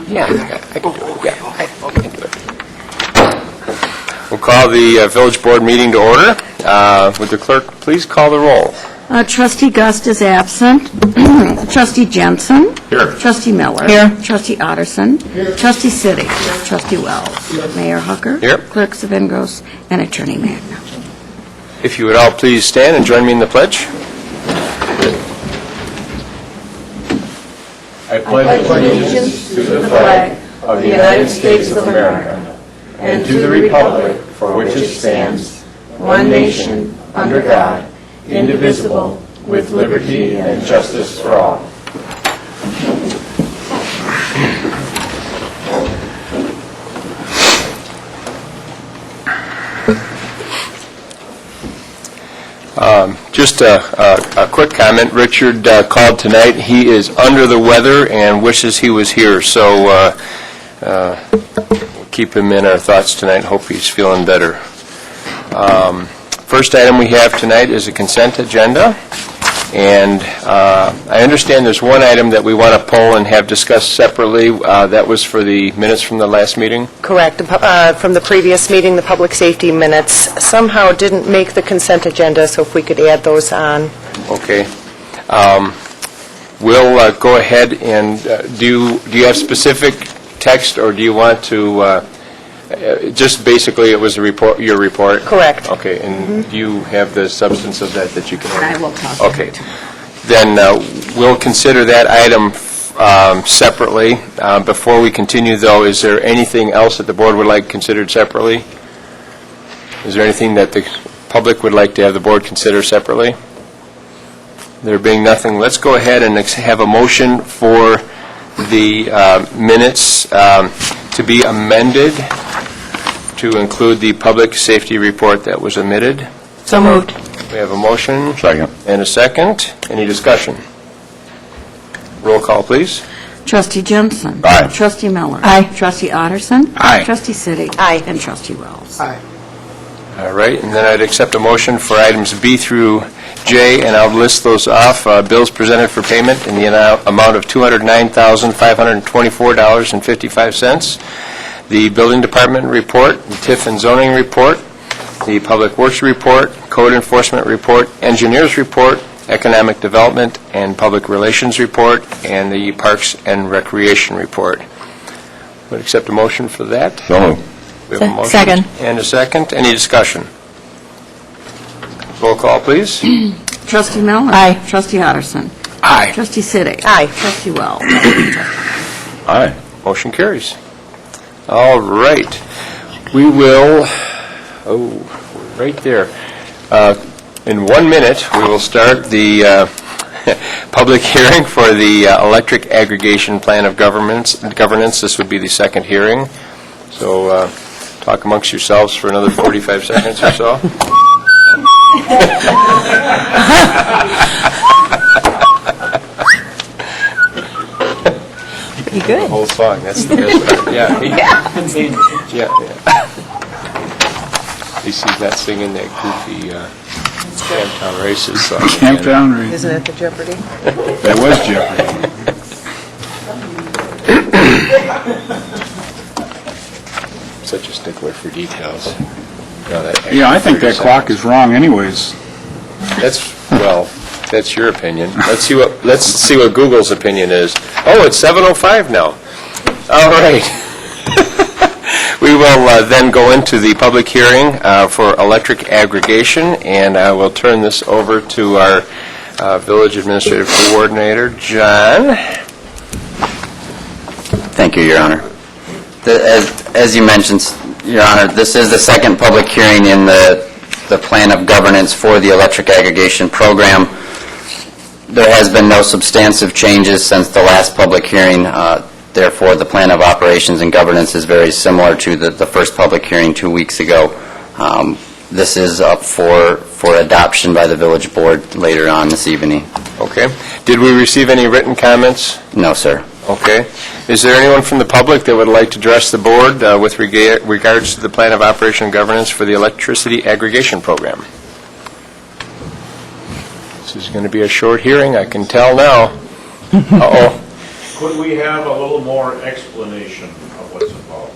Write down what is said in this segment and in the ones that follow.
Yeah, I can do it. Yeah, I can do it. We'll call the Village Board meeting to order. Would the clerk please call the roll? Trustee Gust is absent. Trustee Jensen. Here. Trustee Miller. Here. Trustee Otterson. Here. Trustee City. Trustee Wells. Mayor Hucker. Here. Clerk Savingros. And Attorney Magna. If you would all please stand and join me in the pledge. I pledge allegiance to the flag of the United States of America and to the republic for which it stands, one nation, under God, indivisible, with liberty and justice for all. Just a quick comment. Richard called tonight. He is under the weather and wishes he was here. So keep him in our thoughts tonight. Hope he's feeling better. First item we have tonight is a consent agenda. And I understand there's one item that we want to pull and have discussed separately. That was for the minutes from the last meeting. Correct. From the previous meeting, the public safety minutes somehow didn't make the consent agenda, so if we could add those on. Okay. We'll go ahead and do you have specific text, or do you want to just basically it was a report, your report? Correct. Okay, and do you have the substance of that you can... And I will talk. Okay. Then we'll consider that item separately. Before we continue, though, is there anything else that the board would like considered separately? Is there anything that the public would like to have the board consider separately? There being nothing, let's go ahead and have a motion for the minutes to be amended to include the public safety report that was omitted. So moved. We have a motion. Second. And a second. Any discussion? Roll call, please. Trustee Jensen. Aye. Trustee Miller. Aye. Trustee Otterson. Aye. Trustee City. Aye. And Trustee Wells. Aye. All right, and then I'd accept a motion for items B through J, and I'll list those off. Bills presented for payment in the amount of $209,524.55. The Building Department report, the TIF and zoning report, the Public Works report, Code Enforcement report, Engineers report, Economic Development and Public Relations report, and the Parks and Recreation report. Would accept a motion for that? So moved. We have a motion Second. and a second. Any discussion? Roll call, please. Trustee Miller. Aye. Trustee Otterson. Aye. Trustee City. Aye. Trustee Wells. Aye. Motion carries. All right. We will, right there. In 1 minute, we will start the public hearing for the electric aggregation plan of governance. This would be the second hearing. So talk amongst yourselves for another 45 seconds or so. Pretty good. The whole song, that's the best part. Yeah. Yeah. At least he's not singing that goofy Camptown Races song. Camptown Race. Isn't it the Jeopardy? That was Jeopardy. Such a stickler for details. Yeah, I think that clock is wrong anyways. That's your opinion. Let's see what Google's opinion is. Oh, it's 7:05 now. All right. We will then go into the public hearing for electric aggregation, and I will turn this over to our village administrative coordinator, John. Thank you, Your Honor. As you mentioned, Your Honor, this is the second public hearing in the plan of governance for the electric aggregation program. There has been no substantive changes since the last public hearing. Therefore, the plan of operations and governance is very similar to the first public hearing 2 weeks ago. this is up for adoption by the village board later on this evening. Okay. Did we receive any written comments? No, sir. Okay. Is there anyone from the public that would like to address the board with regards to the plan of operation and governance for the electricity aggregation program? This is going to be a short hearing, I can tell now. Uh-oh. Could we have a little more explanation of what's involved?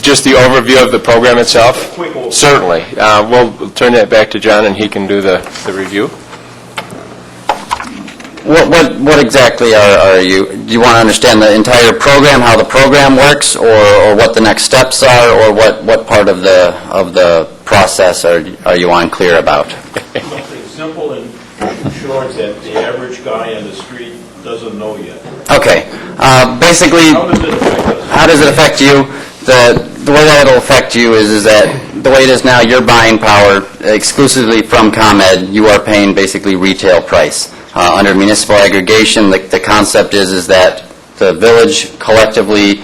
Just the overview of the program itself? Quick overview. Certainly. We'll turn that back to John, and he can do the review. What exactly are you, do you want to understand the entire program, how the program works, or what the next steps are, or what part of the process are you unclear about? Something simple and short that the average guy on the street doesn't know yet. Okay. Basically, How does it affect us? how does it affect you? The way that it'll affect you is that the way it is now, you're buying power exclusively from ComEd. You are paying basically retail price. Under municipal aggregation, the concept is that the village collectively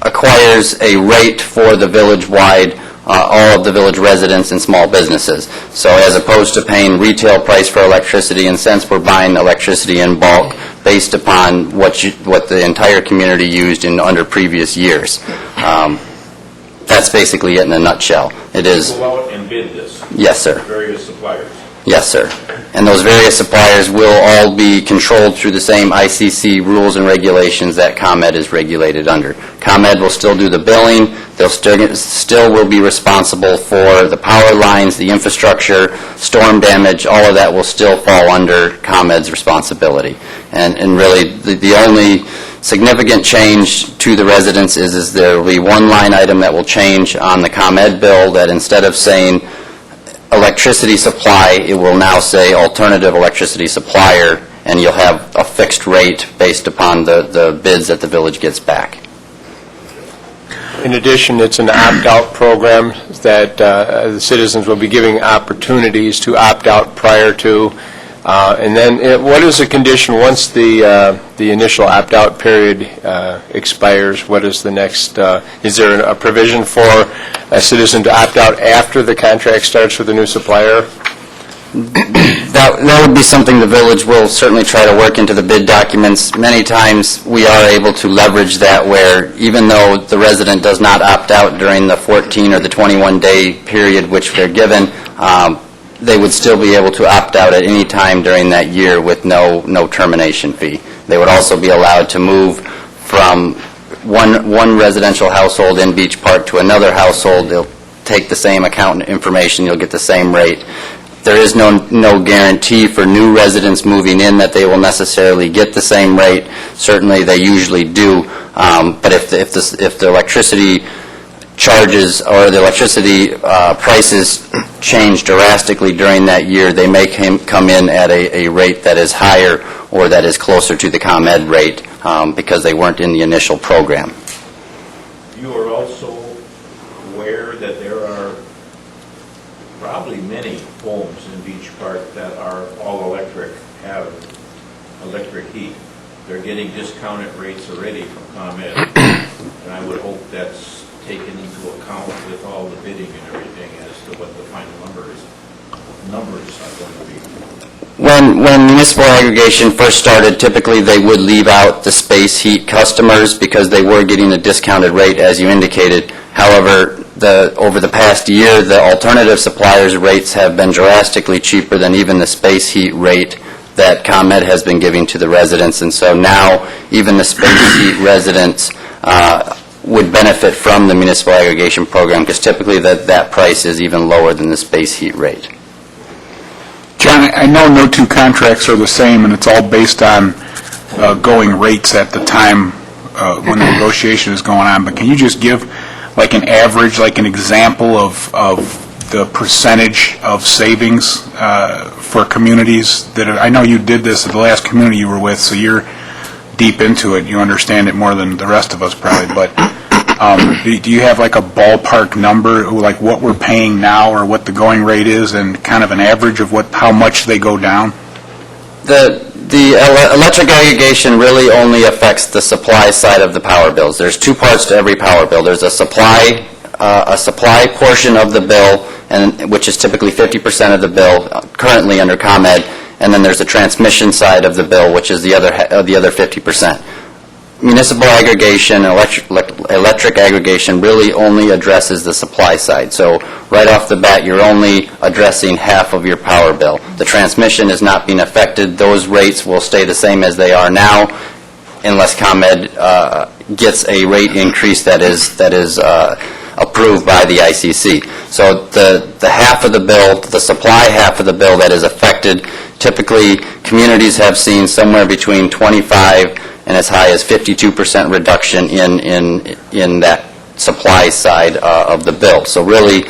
acquires a rate for the village-wide, all of the village residents and small businesses. So as opposed to paying retail price for electricity, in a sense, we're buying electricity in bulk based upon what the entire community used under previous years. That's basically it in a nutshell. It is, Go out and bid this, yes, sir. various suppliers. Yes, sir. And those various suppliers will all be controlled through the same ICC rules and regulations that ComEd is regulated under. ComEd will still do the billing. They'll still will be responsible for the power lines, the infrastructure, storm damage. All of that will still fall under ComEd's responsibility. And really, the only significant change to the residents is there will be one line item that will change on the ComEd bill, that instead of saying electricity supply, it will now say alternative electricity supplier, and you'll have a fixed rate based upon the bids that the village gets back. In addition, it's an opt-out program that the citizens will be giving opportunities to opt out prior to. And then, what is the condition once the initial opt-out period expires? What is the next? Is there a provision for a citizen to opt out after the contract starts with a new supplier? That would be something the village will certainly try to work into the bid documents. Many times, we are able to leverage that where, even though the resident does not opt out during the 14 or the 21-day period which they're given, they would still be able to opt out at any time during that year with no termination fee. They would also be allowed to move from one residential household in Beach Park to another household. They'll take the same account information, you'll get the same rate. There is no guarantee for new residents moving in that they will necessarily get the same rate. Certainly, they usually do. But if the electricity charges or the electricity prices change drastically during that year, they may come in at a rate that is higher or that is closer to the ComEd rate because they weren't in the initial program. You are also aware that there are probably many homes in Beach Park that are all electric, have electric heat. They're getting discounted rates already from ComEd, and I would hope that's taken into account with all the bidding and everything as to what the final numbers are going to be. When municipal aggregation first started, typically they would leave out the space heat customers because they were getting a discounted rate, as you indicated. However, over the past year, the alternative suppliers' rates have been drastically cheaper than even the space heat rate that ComEd has been giving to the residents. And so now, even the space heat residents would benefit from the municipal aggregation program because typically that price is even lower than the space heat rate. John, I know no two contracts are the same, and it's all based on going rates at the time when the negotiation is going on, but can you just give like an average, like an example of the percentage of savings for communities that I know you did this at the last community you were with, so you're deep into it, you understand it more than the rest of us probably, but do you have like a ballpark number, like what we're paying now or what the going rate is and kind of an average of how much they go down? electric aggregation really only affects the supply side of the power bills. There's two parts to every power bill. There's a supply portion of the bill, which is typically 50% of the bill currently under ComEd, and then there's a transmission side of the bill, which is the other 50%. Municipal aggregation, electric aggregation really only addresses the supply side. So right off the bat, you're only addressing half of your power bill. The transmission is not being affected. Those rates will stay the same as they are now unless ComEd gets a rate increase that is approved by the ICC. So the half of the bill, the supply half of the bill that is affected, typically communities have seen somewhere between 25 and as high as 52% reduction in that supply side of the bill. So really,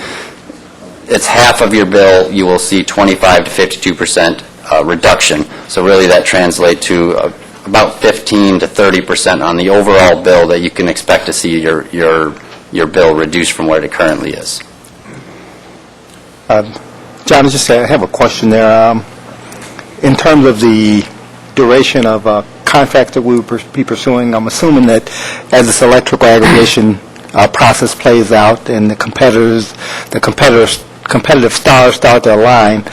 it's half of your bill, you will see 25 to 52% reduction. So really that translates to about 15 to 30% on the overall bill that you can expect to see your bill reduced from where it currently is. John, I have a question there. In terms of the duration of contracts that we will be pursuing, I'm assuming that as this electrical aggregation process plays out and the competitive stars start to align,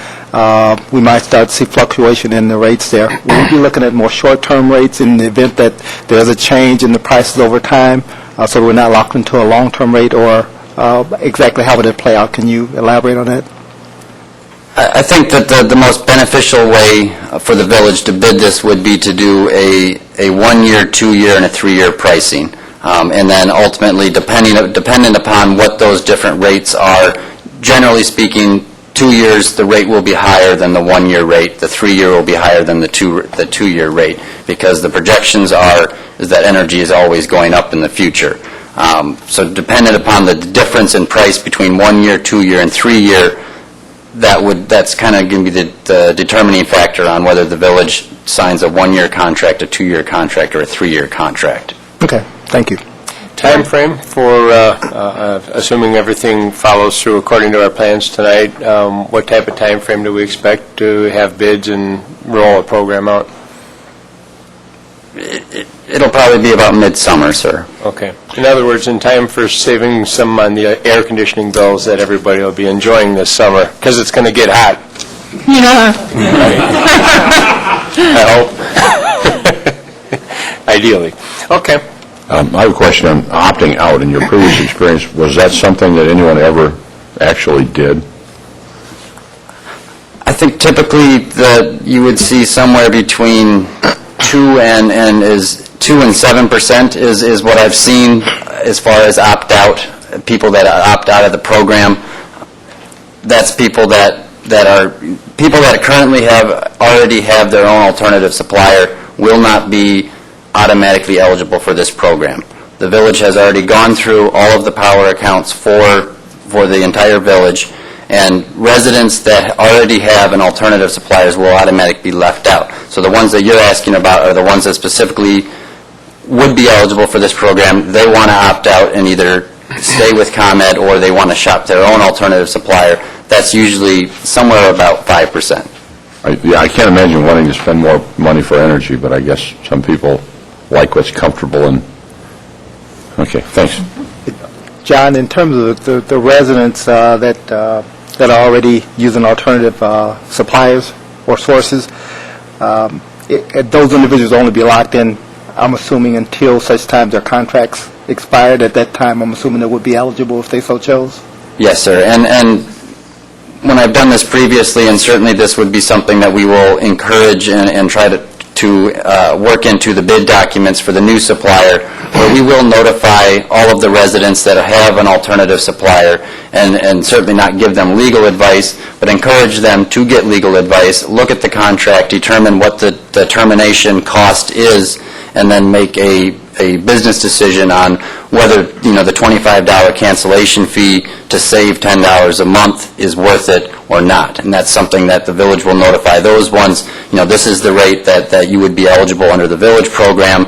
we might start to see fluctuation in the rates there. Will we be looking at more short-term rates in the event that there's a change in the prices over time, so we're not locked into a long-term rate, or exactly how would it play out? Can you elaborate on that? I think that the most beneficial way for the village to bid this would be to do a 1-year, 2-year, and a 3-year pricing. And then ultimately, dependent upon what those different rates are, generally speaking, 2 years, the rate will be higher than the 1-year rate. The 3-year will be higher than the 2-year rate, because the projections is that energy is always going up in the future. So dependent upon the difference in price between 1-year, 2-year, and 3-year, that's kind of going to be the determining factor on whether the village signs a 1-year contract, a 2-year contract, or a 3-year contract. Okay, thank you. Time frame for, assuming everything follows through according to our plans tonight, what type of time frame do we expect to have bids and roll a program out? It'll probably be about midsummer, sir. Okay. In other words, in time for saving some on the air conditioning bills that everybody will be enjoying this summer, because it's going to get hot. Yeah. I hope. Ideally. Okay. I have a question on opting out. In your previous experience, was that something that anyone ever actually did? I think typically that you would see somewhere between 2 and 7% is what I've seen as far as opt out, people that opt out of the program. That's people that currently already have their own alternative supplier will not be automatically eligible for this program. The village has already gone through all of the power accounts for the entire village, and residents that already have an alternative suppliers will automatically be left out. So the ones that you're asking about are the ones that specifically would be eligible for this program. They want to opt out and either stay with ComEd or they want to shop their own alternative supplier. That's usually somewhere about 5%. I can't imagine wanting to spend more money for energy, but I guess some people like what's comfortable and... Okay, thanks. John, in terms of the residents that are already using alternative suppliers or sources, those individuals only be locked in, I'm assuming, until such time their contracts expired. At that time, I'm assuming they would be eligible if they so chose? Yes, sir. And when I've done this previously, and certainly this would be something that we will encourage and try to work into the bid documents for the new supplier, where we will notify all of the residents that have an alternative supplier and certainly not give them legal advice, but encourage them to get legal advice, look at the contract, determine what the termination cost is, and then make a business decision on whether, the $25 cancellation fee to save $10 a month is worth it or not. And that's something that the village will notify those ones. This is the rate that you would be eligible under the village program,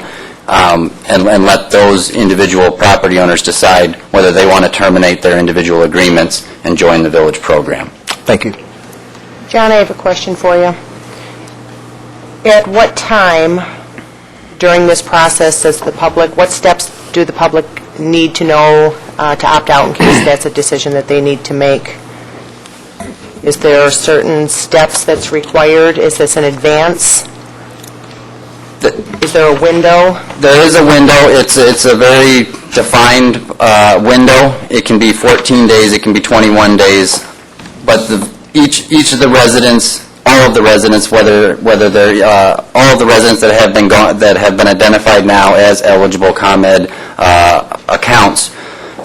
and let those individual property owners decide whether they want to terminate their individual agreements and join the village program. Thank you. John, I have a question for you. At what time during this process does the public, what steps do the public need to know to opt out in case that's a decision that they need to make? Is there certain steps that's required? Is this in advance? Is there a window? There is a window. It's a very defined window. It can be 14 days, it can be 21 days, but each of the residents, all of the residents, whether they're all of the residents that have been identified now as eligible ComEd accounts,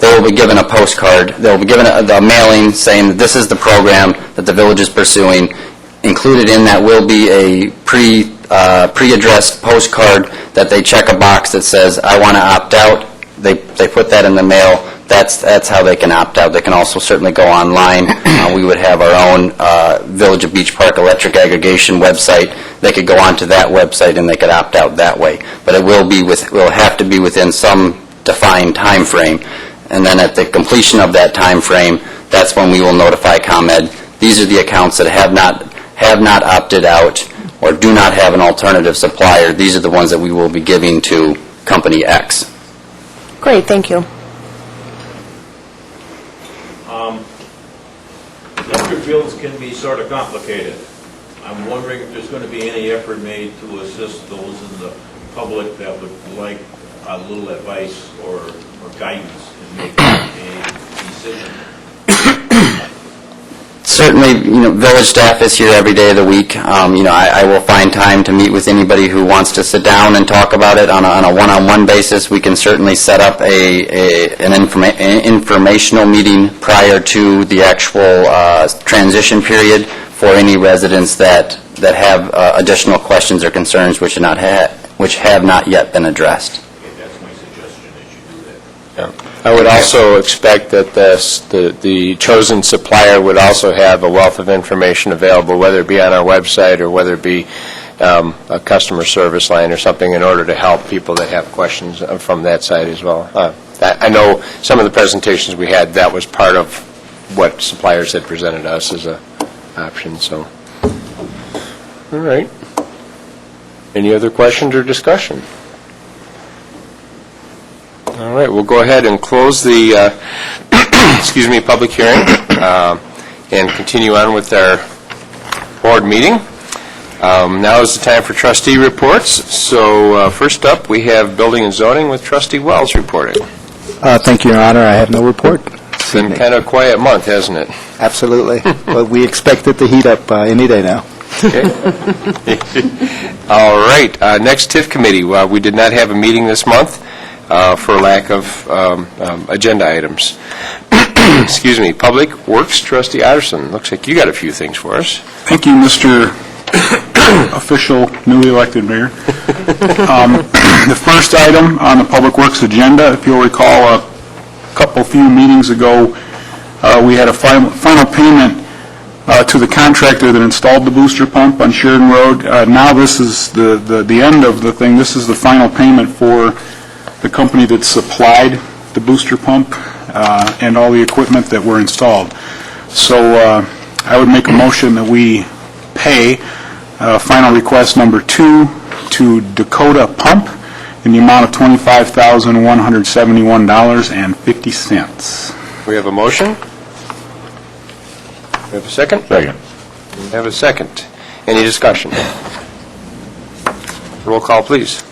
they will be given a postcard. They will be given a mailing saying that this is the program that the village is pursuing. Included in that will be a pre-addressed postcard that they check a box that says, I want to opt out. They put that in the mail. That's how they can opt out. They can also certainly go online. We would have our own Village of Beach Park electric aggregation website. They could go onto that website and they could opt out that way. But it will have to be within some defined time frame. And then at the completion of that time frame, that's when we will notify ComEd. These are the accounts that have not opted out or do not have an alternative supplier. These are the ones that we will be giving to Company X. Great, thank you. Electric bills can be sort of complicated. I'm wondering if there's going to be any effort made to assist those in the public that would like a little advice or guidance in making a decision. Certainly, village staff is here every day of the week. I will find time to meet with anybody who wants to sit down and talk about it on a one-on-one basis. We can certainly set up an informational meeting prior to the actual transition period for any residents that have additional questions or concerns which have not yet been addressed. Okay, that's my suggestion, that you do that. Yeah. I would also expect that the chosen supplier would also have a wealth of information available, whether it be on our website or whether it be a customer service line or something, in order to help people that have questions from that side as well. I know some of the presentations we had, that was part of what suppliers had presented us as an option, so. All right. Any other questions or discussion? All right, we'll go ahead and close the public hearing and continue on with our board meeting. Now is the time for trustee reports. So first up, we have building and zoning with Trustee Wells reporting. Thank you, Your Honor. I have no report. It's been kind of a quiet month, hasn't it? Absolutely. But we expect it to heat up any day now. Okay. All right. Next, TIF committee. We did not have a meeting this month for lack of agenda items. Excuse me. Public Works, Trustee Otterson. Looks like you got a few things for us. Thank you, Mr. Official newly elected mayor. The first item on the Public Works agenda, if you'll recall, a few meetings ago, we had a final payment to the contractor that installed the booster pump on Sheridan Road. Now this is the end of the thing. This is the final payment for the company that supplied the booster pump and all the equipment that were installed. So I would make a motion that we pay final request number 2 to Dakota Pump in the amount of $25,171.50. We have a motion. We have a second? Second. We have a second. Any discussion? Roll call, please.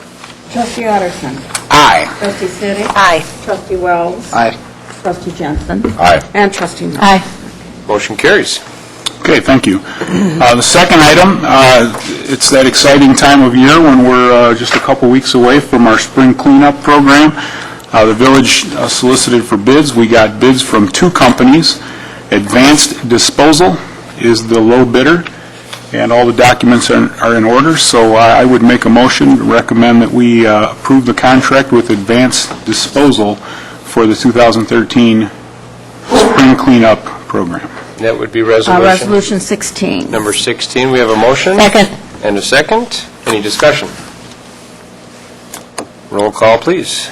Trustee Otterson. Aye. Trustee Siddick. Aye. Trustee Wells. Aye. Trustee Jensen. Aye. And Trustee Miller. Aye. Motion carries. Okay, thank you. The second item, it's that exciting time of year when we're just a couple weeks away from our spring cleanup program. The village solicited for bids. We got bids from 2 companies. Advanced Disposal is the low bidder, and all the documents are in order. So I would make a motion to recommend that we approve the contract with Advanced Disposal for the 2013 spring cleanup program. That would be resolution Resolution 16. number 16. We have a motion. Second. And a second. Any discussion? Roll call, please.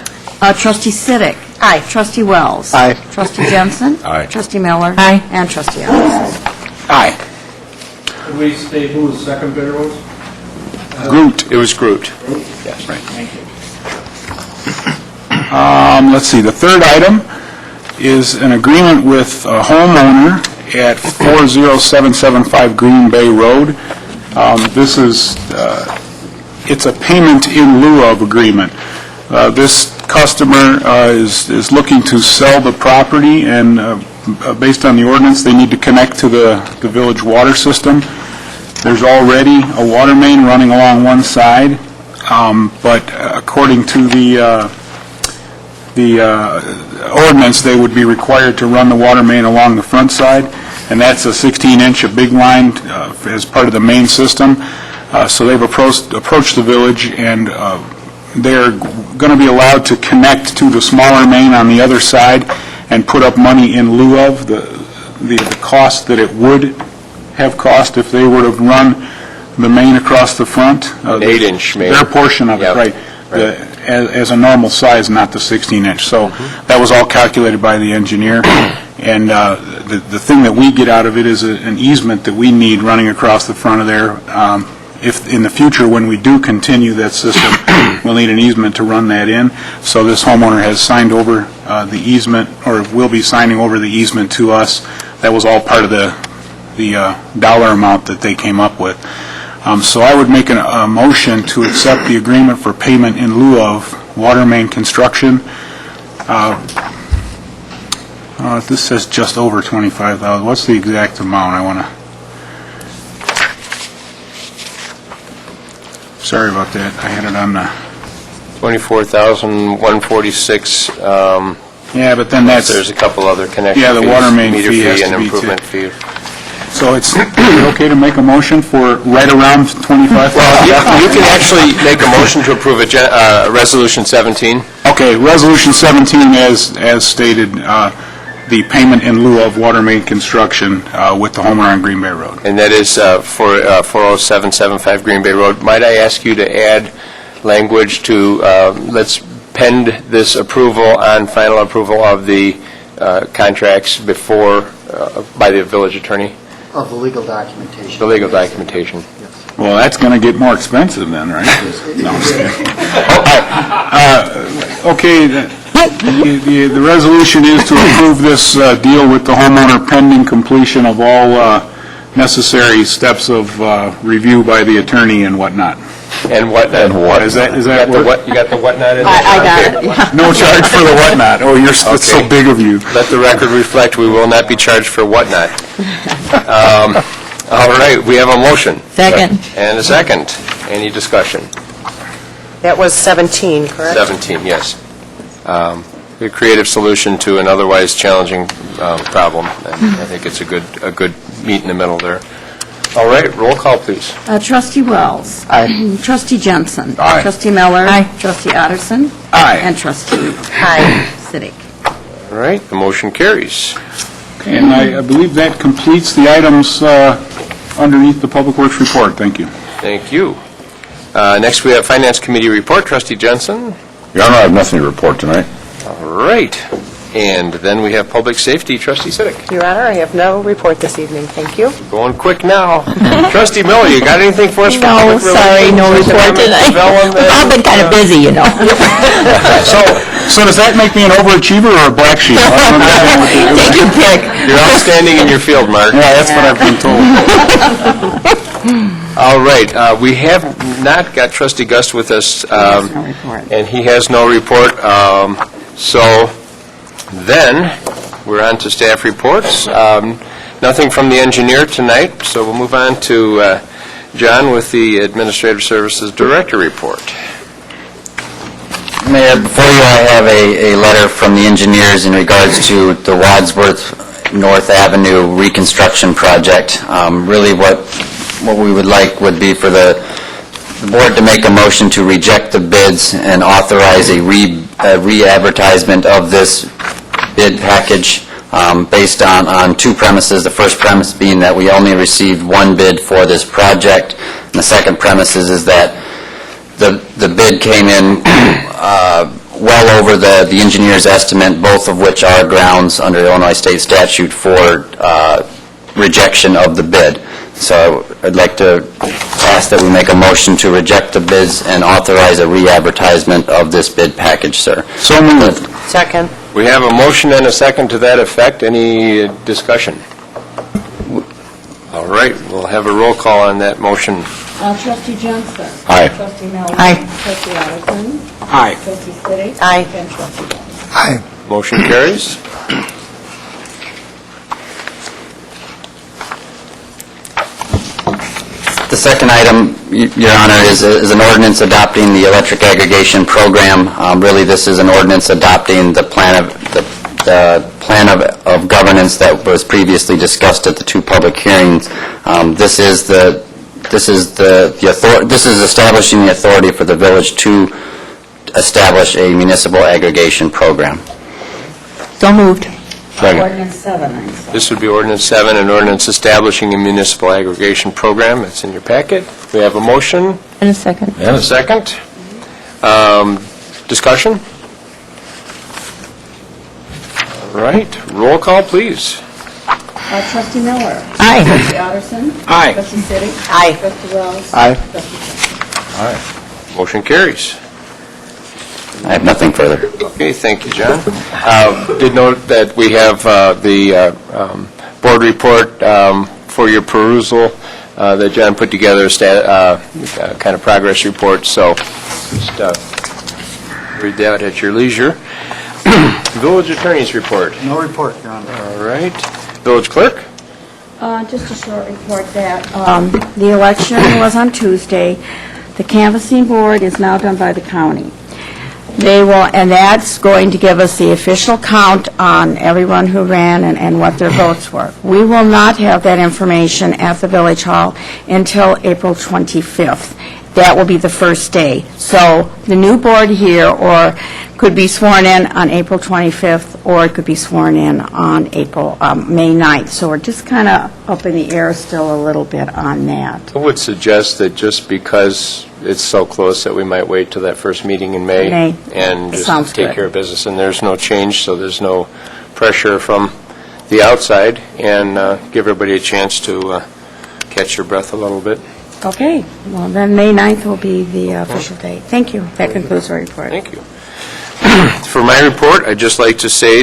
Trustee Siddick. Aye. Trustee Wells. Aye. Trustee Jensen. Aye. Trustee Miller. Aye. And Trustee Otterson. Aye. Could we state who the second bidder was? Groot. It was Groot. Yes. Right. Let's see, the third item is an agreement with a homeowner at 40775 Green Bay Road. This is, it's a payment in lieu of agreement. This customer is looking to sell the property, and based on the ordinance, they need to connect to the village water system. There's already a water main running along one side, but according to the ordinance, they would be required to run the water main along the front side, and that's a 16-inch, a big line as part of the main system. So they've approached the village, and they're going to be allowed to connect to the smaller main on the other side and put up money in lieu of the cost that it would have cost if they would have run the main across the front. An 8-inch main. Their portion of it, Yep. right. As a normal size, not the 16-inch. So that was all calculated by the engineer. And the thing that we get out of it is an easement that we need running across the front of there. If in the future, when we do continue that system, we'll need an easement to run that in. So this homeowner has signed over the easement, or will be signing over the easement to us. That was all part of the dollar amount that they came up with. So I would make a motion to accept the agreement for payment in lieu of water main construction. This says just over $25,000. What's the exact amount? I want to... Sorry about that. I had it on the... $24,146. Yeah, but then that's... There's a couple other connection Yeah, the fees, water main meter fee has and to be improvement fee. So it's okay to make a motion for right around $25,000? Well, you can actually make a motion to approve Resolution 17. Okay, Resolution 17, as stated, the payment in lieu of water main construction with the homeowner on Green Bay Road. And that is for 40775 Green Bay Road. Might I ask you to add language to, let's pend this approval on final approval of the contracts before, by the village attorney, Of the legal documentation. the legal documentation? Well, that's going to get more expensive then, right? No, I'm just kidding. Okay, the resolution is to approve this deal with the homeowner pending completion of all necessary steps of review by the attorney and whatnot. And whatnot. Is that You got the whatnot in there? I got it, yeah. No charge for the whatnot. Oh, that's so Okay. big of you. Let the record reflect, we will not be charged for whatnot. All right, we have a motion. Second. And a second. Any discussion? That was 17, correct? 17, yes. A creative solution to an otherwise challenging problem. And I think it's a good meet in the middle there. All right, roll call, please. Trustee Wells. Aye. Trustee Jensen. Aye. Trustee Miller. Trustee Otterson. Aye. And Trustee Aye. Siddick. All right, the motion carries. And I believe that completes the items underneath the Public Works report. Thank you. Thank you. Next, we have Finance Committee report. Trustee Jensen. Your Honor, I have nothing to report tonight. All right. And then we have Public Safety. Trustee Siddick. Your Honor, I have no report this evening. Thank you. Going quick now. Trustee Miller, you got anything for us? for No, public sorry, no relations, report economic tonight. development? I've been kind of busy, you know. So does that make me an overachiever or a black sheep? I don't understand what you're doing. Take your pick. You're outstanding in your field, Mark. Yeah, that's what I've been told. All right, we have not got Trustee Gust with us, No report. and he has no report. So then, we're on to staff reports. Nothing from the engineer tonight, so we'll move on to John with the Administrative Services Director report. Mayor, before you, I have a letter from the engineers in regards to the Wadsworth North Avenue reconstruction project. Really what we would like would be for the board to make a motion to reject the bids and authorize a re-advertisement of this bid package based on two premises. The first premise being that we only received one bid for this project, and the second premise is that the bid came in well over the engineer's estimate, both of which are grounds under Illinois state statute for rejection of the bid. So I'd like to ask that we make a motion to reject the bids and authorize a re-advertisement of this bid package, sir. So moved. Second. We have a motion and a second to that effect. Any discussion? All right, we'll have a roll call on that motion. Trustee Johnson. Aye. Trustee Miller. Aye. Trustee Addison. Aye. Trustee Stiddy. Aye. And Trustee Wells. Aye. Motion carries. The second item, Your Honor, is an ordinance adopting the electric aggregation program. Really, this is an ordinance adopting the plan of governance that was previously discussed at the two public hearings. This is establishing the authority for the village to establish a municipal aggregation program. So moved. Ordinance 7, I'm sorry. This would be ordinance 7, an ordinance establishing a municipal aggregation program. It's in your packet. We have a motion And a second. and a second. Discussion? All right, roll call, please. Trustee Miller. Aye. Trustee Addison. Aye. Trustee Stiddy. Aye. Trustee Wells. Aye. Trustee Johnson. Motion carries. I have nothing further. Okay, thank you, John. Did note that we have the board report for your perusal that John put together, kind of progress report, so just read that at your leisure. Village Attorney's report. No report, Your Honor. All right. Village Clerk? Just a short report that the election was on Tuesday. The canvassing board is now done by the county. They will, and that's going to give us the official count on everyone who ran and what their votes were. We will not have that information at the Village Hall until April 25th. That will be the first day. So the new board here could be sworn in on April 25th, or it could be sworn in on May 9th. So we're just kind of up in the air still a little bit on that. I would suggest that just because it's so close that we might wait till that first meeting in May and Sounds just take good. care of business. And there's no change, so there's no pressure from the outside, and give everybody a chance to catch your breath a little bit. Okay, well, then May 9th will be the official date. Thank you. That concludes our report. Thank you. For my report, I'd just like to say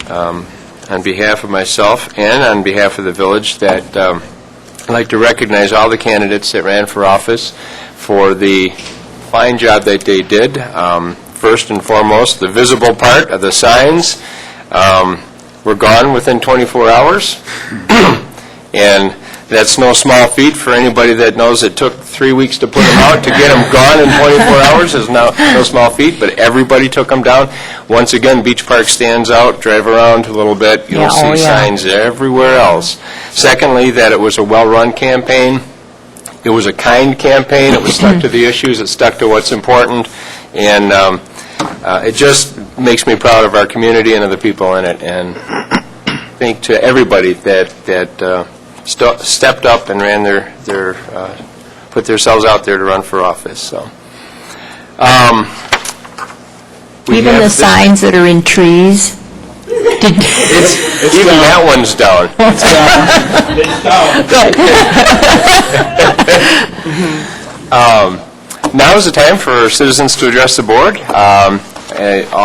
on behalf of myself and on behalf of the village that I'd like to recognize all the candidates that ran for office for the fine job that they did. First and foremost, the visible part of the signs were gone within 24 hours. And that's no small feat for anybody that knows it took 3 weeks to put them out. To get them gone in 24 hours is no small feat, but everybody took them down. Once again, Beach Park stands out. Drive around a little bit, you'll see signs everywhere else. Secondly, that it was a well-run campaign. It was a kind campaign. It was stuck to the issues. It stuck to what's important. And it just makes me proud of our community and of the people in it. And thank to everybody that stepped up and ran put themselves out there to run for office. So, Even the signs that are in trees? even that one's down. Now is the time for citizens to address the board. All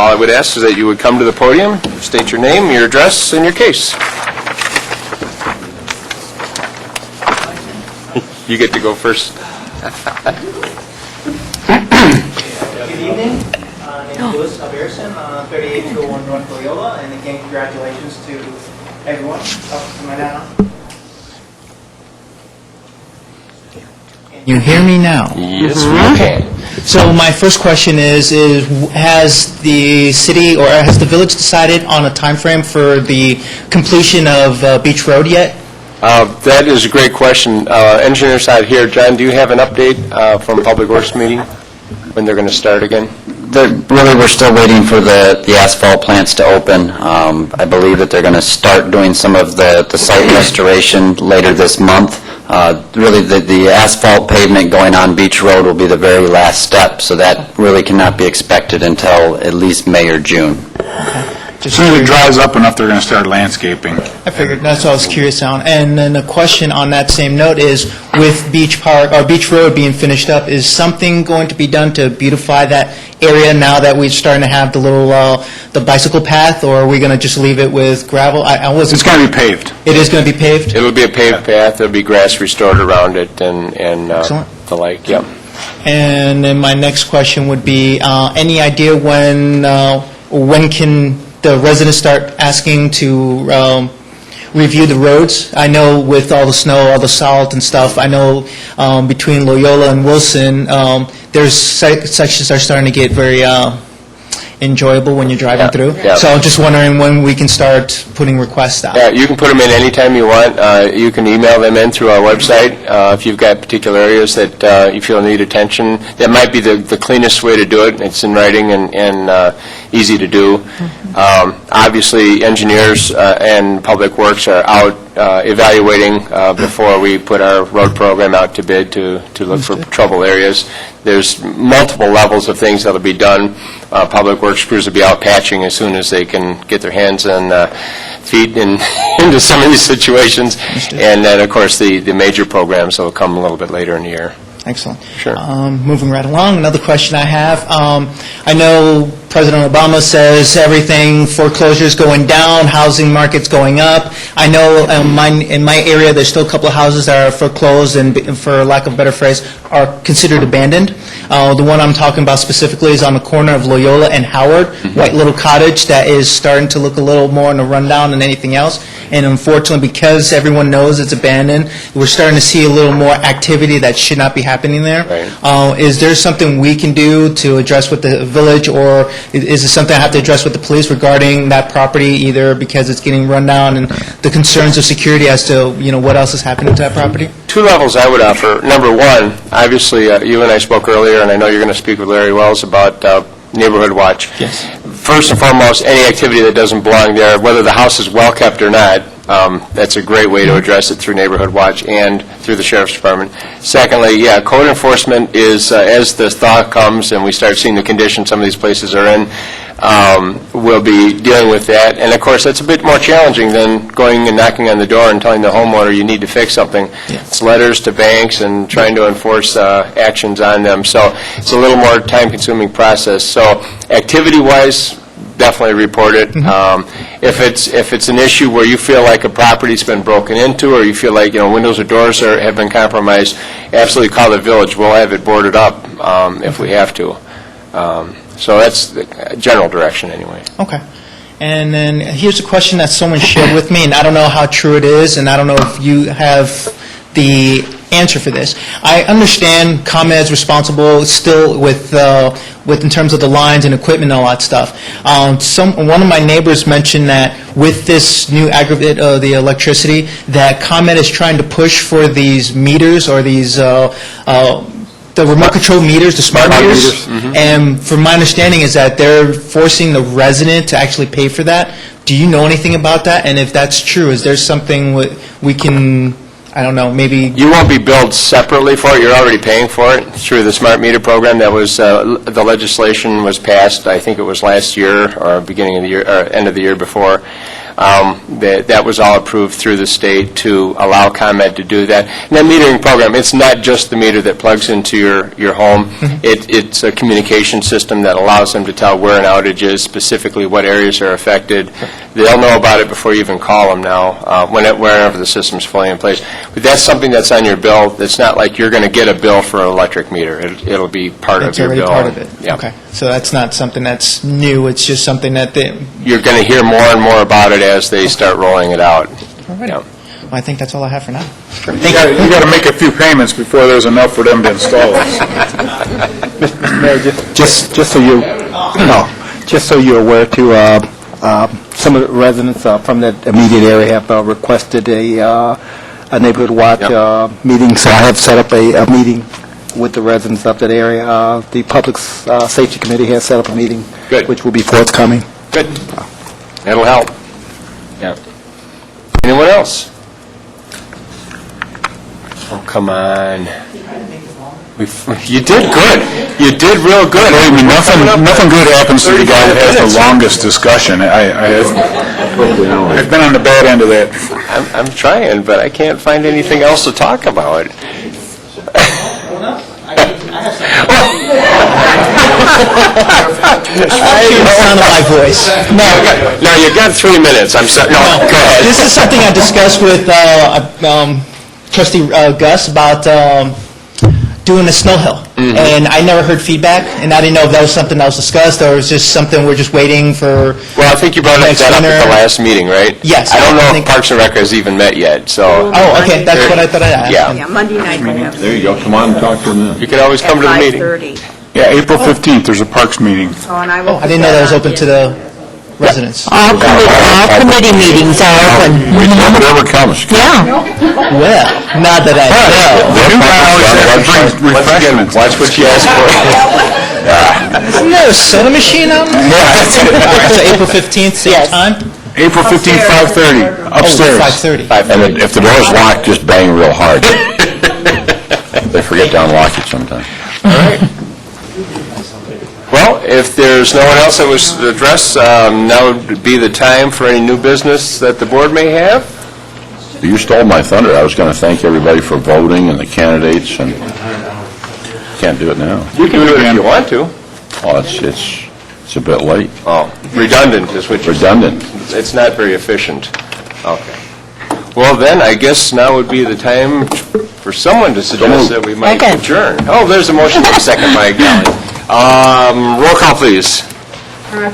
I would ask is that you would come to the podium, state your name, your address, and your case. You get to go first. Good evening. My name is Louis Alberson, 3801 North Loyola, and again, congratulations to everyone. Up to my now. Can you hear me now? Yes, we can. So my first question is has the city or has the village decided on a time frame for the completion of Beach Road yet? That is a great question. Engineer side here, John, do you have an update from Public Works meeting, when they're going to start again? Really, we're still waiting for the asphalt plants to open. I believe that they're going to start doing some of the site restoration later this month. Really, the asphalt pavement going on Beach Road will be the very last step, so that really cannot be expected until at least May or June. As soon as it dries up enough, they're going to start landscaping. I figured, that's what I was curious on. And then a question on that same note is, with Beach Park, or Beach Road being finished up, is something going to be done to beautify that area now that we're starting to have the little, the bicycle path, or are we going to just leave it with gravel? I wasn't... It's going to be paved. It is going to be paved? It'll be a paved path, there'll be grass restored around it and Excellent. the like, yep. And then my next question would be, any idea when can the residents start asking to review the roads? I know with all the snow, all the salt and stuff, I know between Loyola and Wilson, there's sections that are starting to get very enjoyable when you're driving through. yeah. So I'm just wondering when we can start putting requests out. Yeah, you can put them in anytime you want. You can email them in through our website if you've got particular areas that you feel need attention. That might be the cleanest way to do it. It's in writing and easy to do. Obviously, engineers and Public Works are out evaluating before we put our road program out to bid to look for trouble areas. There's multiple levels of things that will be done. Public Works crews will be out patching as soon as they can get their hands and feet into some of these situations. And then, of course, the major programs will come a little bit later in the year. Excellent. Sure. Moving right along, another question I have. I know President Obama says everything, foreclosures going down, housing market's going up. I know in my area, there's still a couple of houses that are foreclosed and, for lack of a better phrase, are considered abandoned. The one I'm talking about specifically is on the corner of Loyola and Howard, white little cottage that is starting to look a little more in a rundown than anything else. And unfortunately, because everyone knows it's abandoned, we're starting to see a little more activity that should not be happening there. Right. Is there something we can do to address with the village, or is it something I have to address with the police regarding that property, either because it's getting run down and the concerns of security as to, what else is happening to that property? Two levels I would offer. Number one, obviously, you and I spoke earlier, and I know you're going to speak with Larry Wells about Neighborhood Watch. Yes. First and foremost, any activity that doesn't belong there, whether the house is well-kept or not, that's a great way to address it through Neighborhood Watch and through the Sheriff's Department. Secondly, code enforcement is, as the thaw comes and we start seeing the condition some of these places are in, we'll be dealing with that. And of course, that's a bit more challenging than going and knocking on the door and telling the homeowner you need to fix something. Yeah. It's letters to banks and trying to enforce actions on them. So it's a little more time-consuming process. So activity-wise, definitely report it. If it's an issue where you feel like a property's been broken into, or you feel like windows or doors have been compromised, absolutely call the village. We'll have it boarded up if we have to. So that's the general direction anyway. Okay. And then here's a question that someone shared with me, and I don't know how true it is, and I don't know if you have the answer for this. I understand ComEd's responsible still with in terms of the lines and equipment and all that stuff. One of my neighbors mentioned that with this new aggregate of the electricity, that ComEd is trying to push for these meters or these the remote control meters, the smart meters. And from my understanding is that they're forcing the resident to actually pay for that. Do you know anything about that? And if that's true, is there something we can, I don't know, maybe... You won't be billed separately for it. You're already paying for it through the smart meter program. That was, the legislation was passed, I think it was last year or beginning of the year, or end of the year before. That was all approved through the state to allow ComEd to do that. And that metering program, it's not just the meter that plugs into your home. It's a communication system that allows them to tell where an outage is, specifically what areas are affected. They'll know about it before you even call them now, whenever the system's fully in place. But that's something that's on your bill. It's not like you're going to get a bill for an electric meter. It'll be part of your bill. It's already part of it? Yeah. Okay. So that's not something that's new, it's just something that You're going to hear more and more about it as they start rolling it out. All right. Yeah. Well, I think that's all I have for now. You got to make a few payments before there's enough for them to install it. Mr. Mayor, just so you're aware, too, some of the residents from that immediate area have requested a neighborhood watch meeting, so I have set up a meeting with the residents of that area. The Public Safety Committee has set up a meeting, Good. which will be forthcoming. Good. That'll help. Yeah. Anyone else? Oh, come on. You did good. You did real good. Believe me, nothing good happens to the guy that has the longest discussion. I've been on the bad end of that. I'm trying, but I can't find anything else to talk about. The sound of my voice. No, you got 3 minutes. I'm sorry. No, go ahead. This is something I discussed with Trustee Gus about doing a snow hill. And I never heard feedback, and I didn't know if that was something that was discussed, or it was just something we're just waiting for. Well, I think you brought that next up at winter. the last meeting, right? Yes. I don't know I if think- Parks and Rec has even met yet, so Oh, okay, that's what I thought I'd ask. Yeah. Yeah, Monday night they have There you go, come on and talk to them you can always come to the at meeting. 5:30. Yeah, April 15th, there's a Parks meeting. Oh, and I will. Oh, I didn't know that was open to the residents. All committee meetings are open. Whatever comes. Yeah. Well, not that I know. Refreshments. Watch what you ask for. Isn't there a soda machine out there? All right, so April 15th, same time? April 15th, 5:30, upstairs. 5:30. And if the door's locked, just bang real hard. They forget to unlock it sometimes. Well, if there's no one else that was addressed, now would be the time for any new business that the board may have. You stole my thunder. I was going to thank everybody for voting and the candidates, and can't do it now. You can do it if you want to. Oh, it's a bit late. Oh, redundant is what you're saying. Redundant. It's not very efficient. Okay. Well, then, I guess now would be the time for someone to suggest that we might Second. adjourn. Oh, there's a motion for a second by Golly. Roll call, please.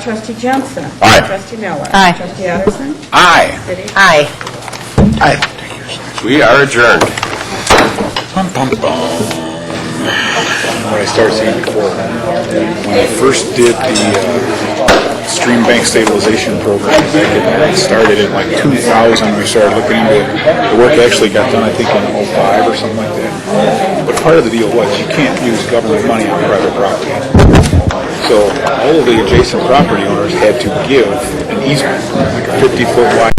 Trustee Johnson. Aye. Trustee Miller. Aye. Trustee Addison. Aye. Aye. We are adjourned. Bum, bum, bum. What I started saying before, when I first did the stream bank stabilization program, I started in like 2000, we started looking into it. The work actually got done, I think, in 05 or something like that. But part of the deal was you can't use government money on private property. So all of the adjacent property owners had to give an easement, like a 50-foot wide